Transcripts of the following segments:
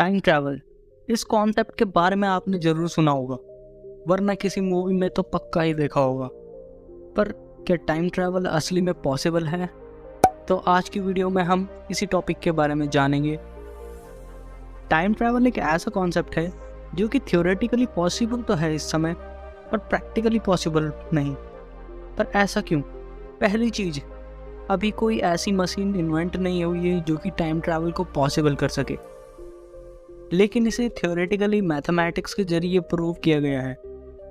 Time travel, इस concept के बारे में आपने ज़रूर सुना होगा, वरना किसी मूवी में तो पक्का ही देखा होगा। पर क्या टाइम ट्रैवल असली में पॉसिबल है? तो आज की वीडियो में हम इसी टॉपिक के बारे में जानेंगे। टाइम ट्रैवल एक ऐसा कॉन्सेप्ट है जो कि थ्योरेटिकली पॉसिबल तो है इस समय, पर प्रैक्टिकली पॉसिबल नहीं। पर ऐसा क्यों? पहली चीज़, अभी कोई ऐसी मशीन इन्वेंट नहीं हुई है जो कि टाइम ट्रैवल को पॉसिबल कर सके, लेकिन इसे थ्योरेटिकली मैथमेटिक्स के जरिए प्रूव किया गया है।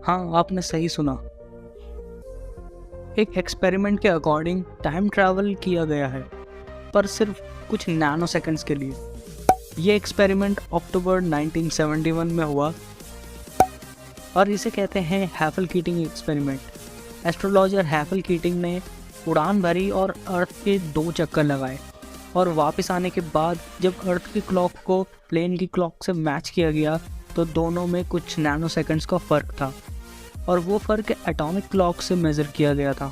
हाँ, आपने सही सुना। एक एक्सपेरिमेंट के अकॉर्डिंग टाइम ट्रैवल किया गया है, पर सिर्फ कुछ नैनो सेकंड्स के लिए। ये एक्सपेरिमेंट अक्टूबर 1971 में हुआ और इसे कहते हैं हैफल कीटिंग एक्सपेरिमेंट। एस्ट्रोलॉजर हैफल कीटिंग ने उड़ान भरी और अर्थ के 2 चक्कर लगाए, और वापस आने के बाद जब अर्थ की क्लॉक को प्लेन की क्लॉक से मैच किया गया तो दोनों में कुछ नैनो सेकंड्स का फ़र्क था, और वो फ़र्क एटॉमिक क्लॉक से मेज़र किया गया था,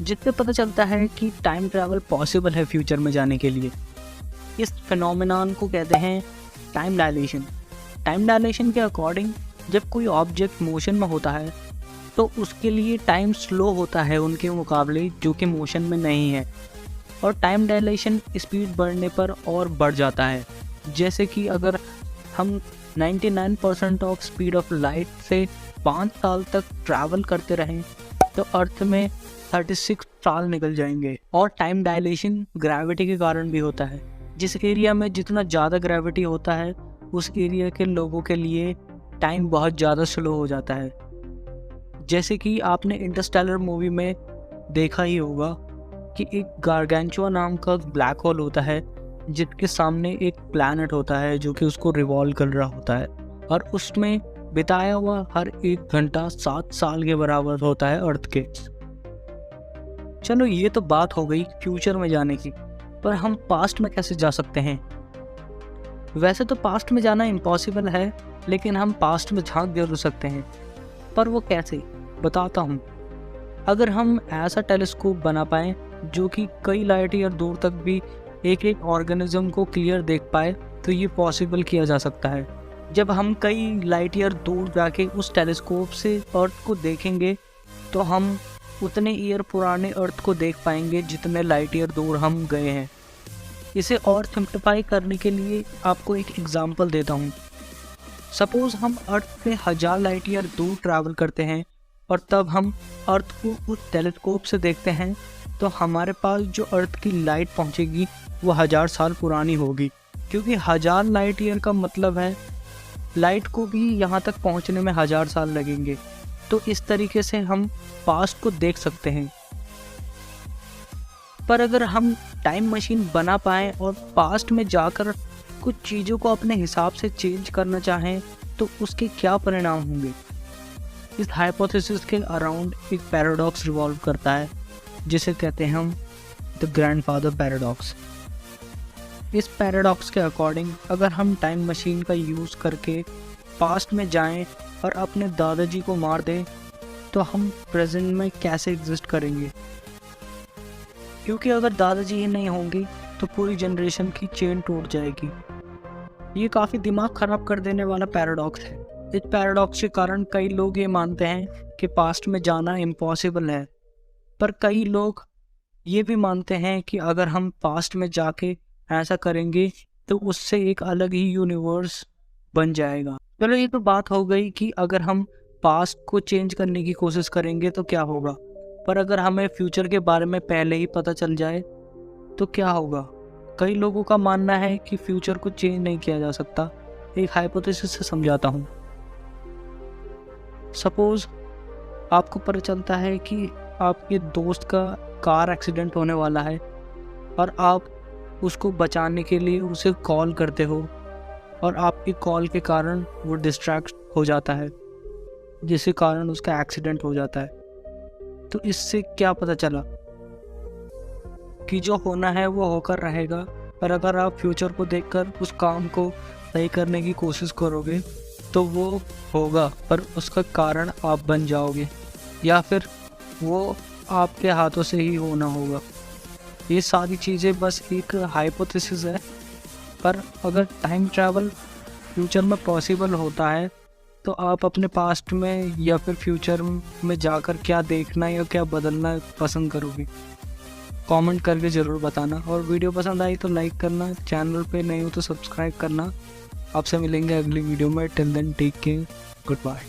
जिससे पता चलता है कि टाइम ट्रैवल पॉसिबल है फ्यूचर में जाने के लिए। इस फिनोमेनन को कहते हैं टाइम डायलेशन। टाइम डायलेशन के अकॉर्डिंग जब कोई ऑब्जेक्ट मोशन में होता है तो उसके लिए टाइम स्लो होता है उनके मुकाबले जो कि मोशन में नहीं है, और टाइम डायलेशन स्पीड बढ़ने पर और बढ़ जाता है। जैसे कि अगर हम 99% ऑफ स्पीड ऑफ लाइट से 5 साल तक ट्रैवल करते रहें तो अर्थ में 36 साल निकल जाएंगे। और टाइम डायलेशन ग्रेविटी के कारण भी होता है। जिस एरिया में जितना ज़्यादा ग्रेविटी होता है उस एरिया के लोगों के लिए टाइम बहुत ज़्यादा स्लो हो जाता है। जैसे कि आपने इंटरस्टेलर मूवी में देखा ही होगा कि एक गार्गेंचुआ नाम का ब्लैक होल होता है जिसके सामने एक प्लैनेट होता है जो कि उसको रिवॉल्व कर रहा होता है, और उसमें बिताया हुआ हर 1 घंटा 7 साल के बराबर होता है अर्थ के। चलो, ये तो बात हो गई फ्यूचर में जाने की, पर हम पास्ट में कैसे जा सकते हैं? वैसे तो पास्ट में जाना इम्पॉसिबल है, लेकिन हम पास्ट में झांक जरूर सकते हैं। पर वो कैसे, बताता हूँ। अगर हम ऐसा टेलीस्कोप बना पाएँ जो कि कई लाइट ईयर दूर तक भी एक एक ऑर्गेनिज्म को क्लियर देख पाए तो ये पॉसिबल किया जा सकता है। जब हम कई लाइट ईयर दूर जाके उस टेलीस्कोप से अर्थ को देखेंगे तो हम उतने ईयर पुराने अर्थ को देख पाएंगे जितने लाइट ईयर दूर हम गए हैं। इसे और सिंप्लीफाई करने के लिए आपको एक एग्जांपल देता हूँ। सपोज़ हम अर्थ से 1000 लाइट ईयर दूर ट्रैवल करते हैं और तब हम अर्थ को उस टेलीस्कोप से देखते हैं, तो हमारे पास जो अर्थ की लाइट पहुंचेगी वो 1000 साल पुरानी होगी, क्योंकि 1000 लाइट ईयर का मतलब है लाइट को भी यहाँ तक पहुँचने में 1000 साल लगेंगे। तो इस तरीके से हम पास्ट को देख सकते हैं। पर अगर हम टाइम मशीन बना पाएँ और पास्ट में जाकर कुछ चीज़ों को अपने हिसाब से चेंज करना चाहें तो उसके क्या परिणाम होंगे? इस हाइपोथेसिस के अराउंड एक पैराडॉक्स रिवॉल्व करता है जिसे कहते हैं हम द ग्रैंडफादर पैराडॉक्स। इस पैराडॉक्स के अकॉर्डिंग अगर हम टाइम मशीन का यूज़ करके पास्ट में जाएं और अपने दादाजी को मार दें तो हम प्रेजेंट में कैसे एग्जिस्ट करेंगे? क्योंकि अगर दादाजी ही नहीं होंगे तो पूरी जनरेशन की चेन टूट जाएगी। ये काफ़ी दिमाग ख़राब कर देने वाला पैराडॉक्स है। इस पैराडॉक्स के कारण कई लोग ये मानते हैं कि पास्ट में जाना इम्पॉसिबल है, पर कई लोग ये भी मानते हैं कि अगर हम पास्ट में जाके ऐसा करेंगे तो उससे एक अलग ही यूनिवर्स बन जाएगा। चलो, ये तो बात हो गई कि अगर हम पास्ट को चेंज करने की कोशिश करेंगे तो क्या होगा, पर अगर हमें फ्यूचर के बारे में पहले ही पता चल जाए तो क्या होगा? कई लोगों का मानना है कि फ्यूचर को चेंज नहीं किया जा सकता। एक हाइपोथेसिस से समझाता हूँ। सपोज़ आपको पता चलता है कि आपके दोस्त का कार एक्सीडेंट होने वाला है और आप उसको बचाने के लिए उसे कॉल करते हो, और आपकी कॉल के कारण वो डिस्ट्रैक्ट हो जाता है, जिसके कारण उसका एक्सीडेंट हो जाता है। तो इससे क्या पता चला कि जो होना है वो होकर रहेगा, पर अगर आप फ्यूचर को देखकर उस काम को सही करने की कोशिश करोगे तो वो होगा, पर उसका कारण आप बन जाओगे, या फिर वो आपके हाथों से ही होना होगा। ये सारी चीज़ें बस एक हाइपोथेसिस है पर अगर टाइम ट्रैवल फ्यूचर में पॉसिबल होता है तो आप अपने पास्ट में या फिर फ्यूचर में जाकर क्या देखना या क्या बदलना पसंद करोगे? कमेंट करके ज़रूर बताना। और वीडियो पसंद आई तो लाइक करना, चैनल पे नए हो तो सब्सक्राइब करना। आपसे मिलेंगे अगली वीडियो में। Till then take care, good bye.